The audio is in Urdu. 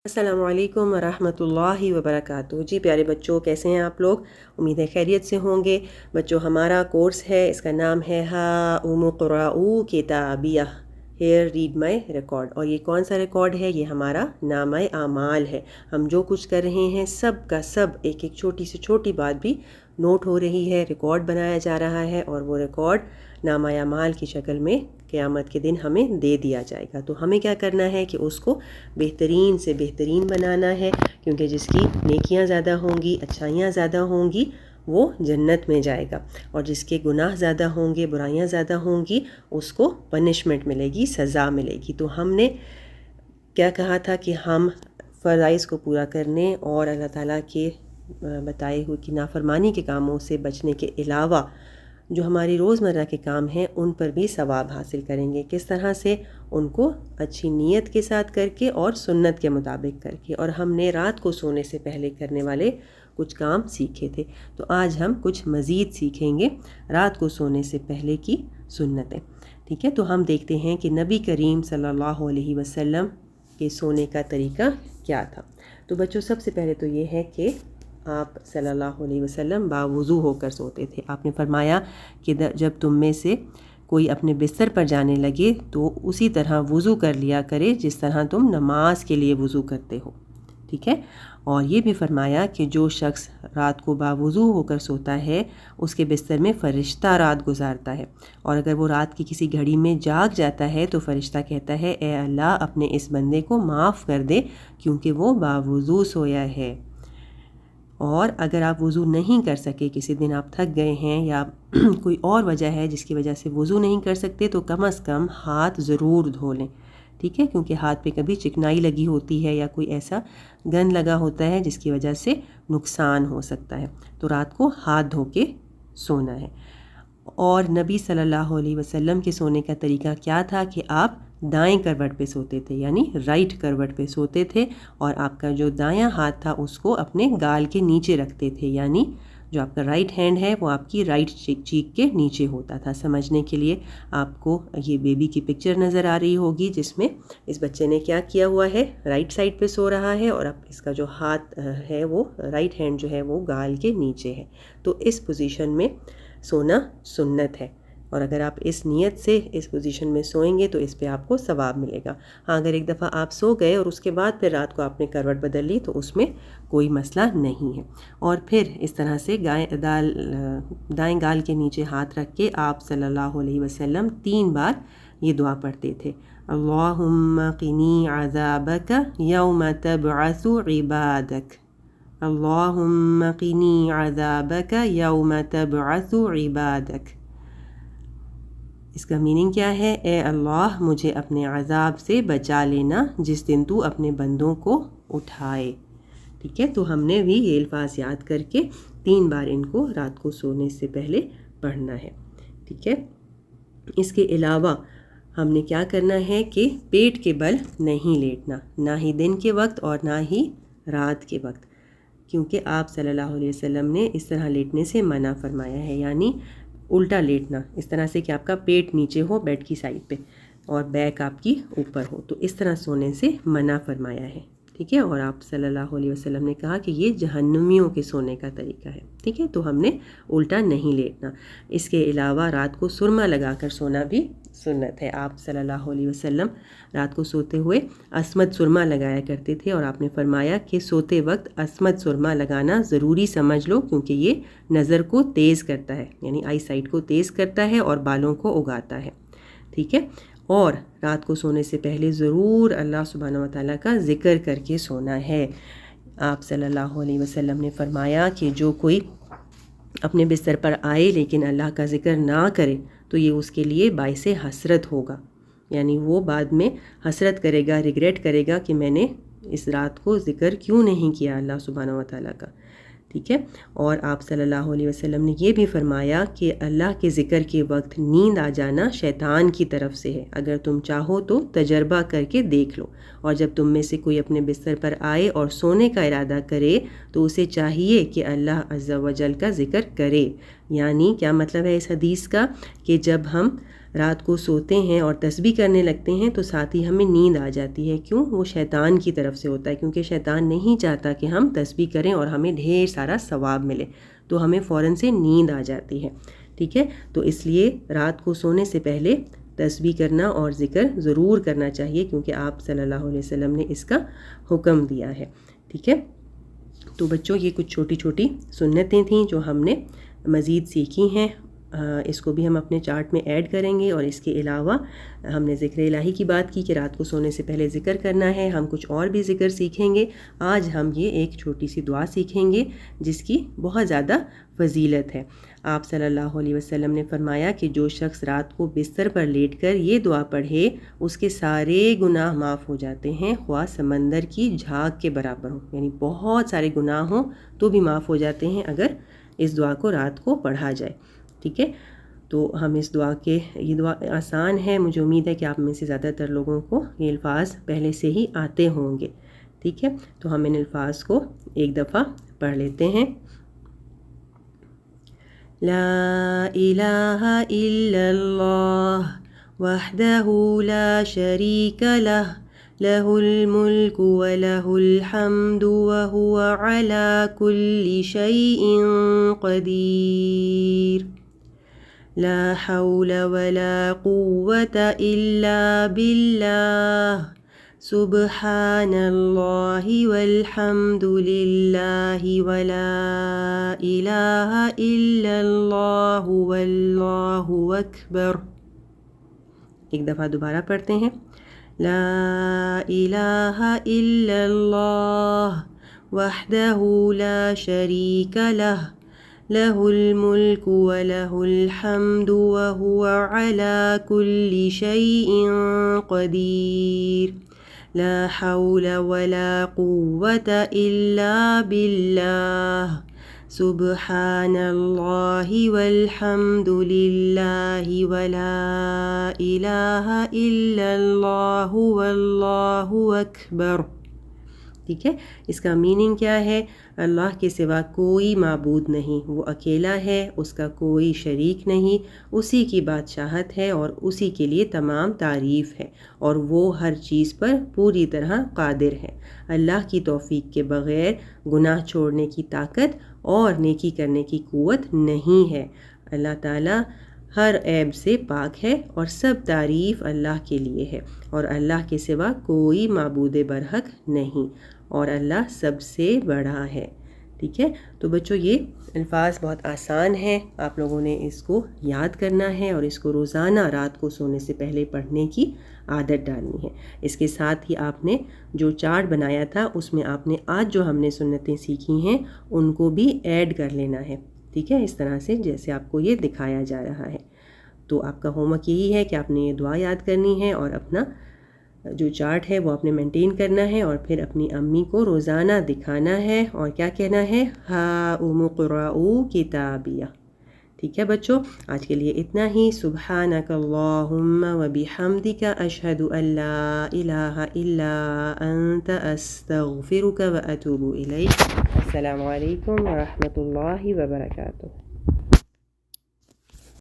السلام علیکم ورحمۃ اللہ وبرکاتہ۔ جی پیارے بچوں، کیسے ہیں آپ لوگ؟ امید ہے خیریت سے ہوں گے۔ بچوں، ہمارا کورس ہے، اس کا نام ہے ہاؤم اقرؤوا کتابیہ، ہیئر ریڈ مائی ریکارڈ۔ اور یہ کون سا ریکارڈ ہے؟ یہ ہمارا نامہ اعمال ہے۔ ہم جو کچھ کر رہے ہیں سب کا سب، ایک ایک چھوٹی سے چھوٹی بات بھی نوٹ ہو رہی ہے، ریکارڈ بنایا جا رہا ہے، اور وہ ریکارڈ نامہ اعمال کی شکل میں قیامت کے دن ہمیں دے دیا جائے گا۔ تو ہمیں کیا کرنا ہے کہ اس کو بہترین سے بہترین بنانا ہے، کیونکہ جس کی نیکیاں زیادہ ہوں گی، اچھائیاں زیادہ ہوں گی، وہ جنت میں جائے گا، اور جس کے گناہ زیادہ ہوں گے، برائیاں زیادہ ہوں گی، اس کو پنشمنٹ ملے گی، سزا ملے گی۔ تو ہم نے کیا کہا تھا کہ ہم فرائض کو پورا کرنے اور اللہ تعالیٰ کے بتائے ہوئے کی نافرمانی کے کاموں سے بچنے کے علاوہ جو ہماری روزمرہ کے کام ہیں ان پر بھی ثواب حاصل کریں گے۔ کس طرح سے؟ ان کو اچھی نیت کے ساتھ کر کے اور سنت کے مطابق کر کے۔ اور ہم نے رات کو سونے سے پہلے کرنے والے کچھ کام سیکھے تھے، تو آج ہم کچھ مزید سیکھیں گے رات کو سونے سے پہلے کی سنتیں۔ ٹھیک ہے، تو ہم دیکھتے ہیں کہ نبی کریم صلی اللہ علیہ وسلم کے سونے کا طریقہ کیا تھا۔ تو بچوں، سب سے پہلے تو یہ ہے کہ آپ صلی اللہ علیہ وسلم باوضو ہو کر سوتے تھے۔ آپ نے فرمایا کہ جب تم میں سے کوئی اپنے بستر پر جانے لگے تو اسی طرح وضو کر لیا کرے جس طرح تم نماز کے لیے وضو کرتے ہو۔ ٹھیک ہے، اور یہ بھی فرمایا کہ جو شخص رات کو باوضو ہو کر سوتا ہے اس کے بستر میں فرشتہ رات گزارتا ہے، اور اگر وہ رات کی کسی گھڑی میں جاگ جاتا ہے تو فرشتہ کہتا ہے اے اللہ اپنے اس بندے کو معاف کر دے کیونکہ وہ باوضو سویا ہے۔ اور اگر آپ وضو نہیں کر سکے، کسی دن آپ تھک گئے ہیں یا کوئی اور وجہ ہے جس کی وجہ سے وضو نہیں کر سکتے، تو کم از کم ہاتھ ضرور دھو لیں۔ ٹھیک ہے، کیونکہ ہاتھ پہ کبھی چکنائی لگی ہوتی ہے یا کوئی ایسا گند لگا ہوتا ہے جس کی وجہ سے نقصان ہو سکتا ہے، تو رات کو ہاتھ دھو کے سونا ہے۔ اور نبی صلی اللہ علیہ وسلم کے سونے کا طریقہ کیا تھا کہ آپ دائیں کروٹ پہ سوتے تھے، یعنی رائٹ کروٹ پہ سوتے تھے، اور آپ کا جو دایاں ہاتھ تھا اس کو اپنے گال کے نیچے رکھتے تھے، یعنی جو آپ کا رائٹ ہینڈ ہے وہ آپ کی رائٹ چیک کے نیچے ہوتا تھا۔ سمجھنے کے لیے آپ کو یہ بیبی کی پکچر نظر آ رہی ہوگی جس میں اس بچے نے کیا کیا ہوا ہے، رائٹ سائڈ پہ سو رہا ہے، اور اب اس کا جو ہاتھ ہے وہ رائٹ ہینڈ جو ہے وہ گال کے نیچے ہے۔ تو اس پوزیشن میں سونا سنت ہے، اور اگر آپ اس نیت سے اس پوزیشن میں سوئیں گے تو اس پہ آپ کو ثواب ملے گا۔ ہاں، اگر ایک دفعہ آپ سو گئے اور اس کے بعد پھر رات کو آپ نے کروٹ بدل لی تو اس میں کوئی مسئلہ نہیں ہے۔ اور پھر اس طرح سے دائیں گال کے نیچے ہاتھ رکھ کے آپ صلی اللہ علیہ وسلم 3 بار یہ دعا پڑھتے تھے، اللہم قنی عذابک یوم تبعث عبادک، اللہم قنی عذابک یوم تبعث عبادک۔ اس کا میننگ کیا ہے؟ اے اللہ مجھے اپنے عذاب سے بچا لینا جس دن تو اپنے بندوں کو اٹھائے۔ ٹھیک ہے، تو ہم نے بھی یہ الفاظ یاد کر کے 3 بار ان کو رات کو سونے سے پہلے پڑھنا ہے۔ ٹھیک ہے، اس کے علاوہ ہم نے کیا کرنا ہے کہ پیٹ کے بل نہیں لیٹنا، نہ ہی دن کے وقت اور نہ ہی رات کے وقت، کیونکہ آپ صلی اللہ علیہ وسلم نے اس طرح لیٹنے سے منع فرمایا ہے، یعنی الٹا لیٹنا، اس طرح سے کہ آپ کا پیٹ نیچے ہو بیڈ کی سائڈ پہ اور بیک آپ کی اوپر ہو، تو اس طرح سونے سے منع فرمایا ہے۔ ٹھیک ہے، اور آپ صلی اللہ علیہ وسلم نے کہا کہ یہ جہنمیوں کے سونے کا طریقہ ہے۔ ٹھیک ہے، تو ہم نے الٹا نہیں لیٹنا۔ اس کے علاوہ رات کو سرما لگا کر سونا بھی سنت ہے۔ آپ صلی اللہ علیہ وسلم رات کو سوتے ہوئے عصمت سرما لگایا کرتے تھے، اور آپ نے فرمایا کہ سوتے وقت عصمت سرما لگانا ضروری سمجھ لو، کیونکہ یہ نظر کو تیز کرتا ہے، یعنی آئی سائٹ کو تیز کرتا ہے اور بالوں کو اگاتا ہے۔ ٹھیک ہے، اور رات کو سونے سے پہلے ضرور اللہ سبحانہ و تعالیٰ کا ذکر کر کے سونا ہے۔ آپ صلی اللہ علیہ وسلم نے فرمایا کہ جو کوئی اپنے بستر پر آئے لیکن اللہ کا ذکر نہ کرے تو یہ اس کے لیے باعث حسرت ہوگا، یعنی وہ بعد میں حسرت کرے گا، ریگریٹ کرے گا کہ میں نے اس رات کو ذکر کیوں نہیں کیا اللہ سبحانہ و تعالیٰ کا۔ ٹھیک ہے، اور آپ صلی اللہ علیہ وسلم نے یہ بھی فرمایا کہ اللہ کے ذکر کے وقت نیند آ جانا شیطان کی طرف سے ہے، اگر تم چاہو تو تجربہ کر کے دیکھ لو، اور جب تم میں سے کوئی اپنے بستر پر آئے اور سونے کا ارادہ کرے تو اسے چاہیے کہ اللہ عز و جل کا ذکر کرے۔ یعنی کیا مطلب ہے اس حدیث کا؟ کہ جب ہم رات کو سوتے ہیں اور تسبیح کرنے لگتے ہیں تو ساتھ ہی ہمیں نیند آ جاتی ہے. کیوں؟ وہ شیطان کی طرف سے ہوتا ہے، کیونکہ شیطان نہیں چاہتا کہ ہم تسبیح کریں اور ہمیں ڈھیر سارا ثواب ملے، تو ہمیں فوراً سے نیند آ جاتی ہے. ٹھیک ہے، تو اس لیے رات کو سونے سے پہلے تسبیح کرنا اور ذکر ضرور کرنا چاہیے، کیونکہ آپ صلی اللہ علیہ وسلم نے اس کا حکم دیا ہے. ٹھیک ہے، تو بچوں یہ کچھ چھوٹی چھوٹی سنتیں تھیں جو ہم نے مزید سیکھی ہیں. اس کو بھی ہم اپنے چارٹ میں ایڈ کریں گے. اور اس کے علاوہ ہم نے ذکر الہی کی بات کی کہ رات کو سونے سے پہلے ذکر کرنا ہے. ہم کچھ اور بھی ذکر سیکھیں گے. آج ہم یہ ایک چھوٹی سی دعا سیکھیں گے جس کی بہت زیادہ فضیلت ہے. آپ صلی اللہ علیہ وسلم نے فرمایا کہ جو شخص رات کو بستر پر لیٹ کر یہ دعا پڑھے اس کے سارے گناہ معاف ہو جاتے ہیں، خواہ سمندر کی جھاگ کے برابر ہوں. یعنی بہت سارے گناہ ہوں تو بھی معاف ہو جاتے ہیں اگر اس دعا کو رات کو پڑھا جائے. ٹھیک ہے، تو ہم اس دعا کے، یہ دعا آسان ہے، مجھے امید ہے کہ آپ میں سے زیادہ تر لوگوں کو یہ الفاظ پہلے سے ہی آتے ہوں گے. ٹھیک ہے، تو ہم ان الفاظ کو ایک دفعہ پڑھ لیتے ہیں. لا الہ الا اللہ وحدہ لا شریک لہ لہ الملک ولہ الحمد وہو علی کل شیء قدیر. لا حول ولا قوة إلا بالله سبحان اللہ والحمد للہ ولا الہ الا اللہ واللہ اکبر. ایک دفعہ دوبارہ پڑھتے ہیں. لا الہ الا اللہ وحدہ لا شریک لہ لہ الملک ولہ الحمد وہو علی کل شیء قدیر. لا حول ولا قوة إلا بالله سبحان اللہ والحمد للہ ولا الہ الا اللہ واللہ اکبر. ٹھیک ہے، اس کا میننگ کیا ہے؟ اللہ کے سوا کوئی معبود نہیں، وہ اکیلا ہے، اس کا کوئی شریک نہیں، اسی کی بادشاہت ہے اور اسی کے لیے تمام تعریف ہے، اور وہ ہر چیز پر پوری طرح قادر ہے. اللہ کی توفیق کے بغیر گناہ چھوڑنے کی طاقت اور نیکی کرنے کی قوت نہیں ہے. اللہ تعالیٰ ہر عیب سے پاک ہے اور سب تعریف اللہ کے لیے ہے، اور اللہ کے سوا کوئی معبود برحق نہیں، اور اللہ سب سے بڑا ہے. ٹھیک ہے، تو بچوں یہ الفاظ بہت آسان ہیں، آپ لوگوں نے اس کو یاد کرنا ہے اور اس کو روزانہ رات کو سونے سے پہلے پڑھنے کی عادت ڈالنی ہے. اس کے ساتھ ہی آپ نے جو چارٹ بنایا تھا اس میں آپ نے آج جو ہم نے سنتیں سیکھی ہیں ان کو بھی ایڈ کر لینا ہے. ٹھیک ہے، اس طرح سے جیسے آپ کو یہ دکھایا جا رہا ہے. تو آپ کا ہوم ورک یہی ہے کہ آپ نے یہ دعا یاد کرنی ہے اور اپنا جو چارٹ ہے وہ آپ نے مینٹین کرنا ہے، اور پھر اپنی امی کو روزانہ دکھانا ہے اور کیا کہنا ہے؟ ہاؤم اقرؤوا کتابیہ. ٹھیک ہے بچوں، آج کے لیے اتنا ہی. سبحانک اللہم وبحمدک اشہد ان لا الہ الا انت استغفرک واتوب الیک. السلام علیکم ورحمۃ اللہ وبرکاتہ.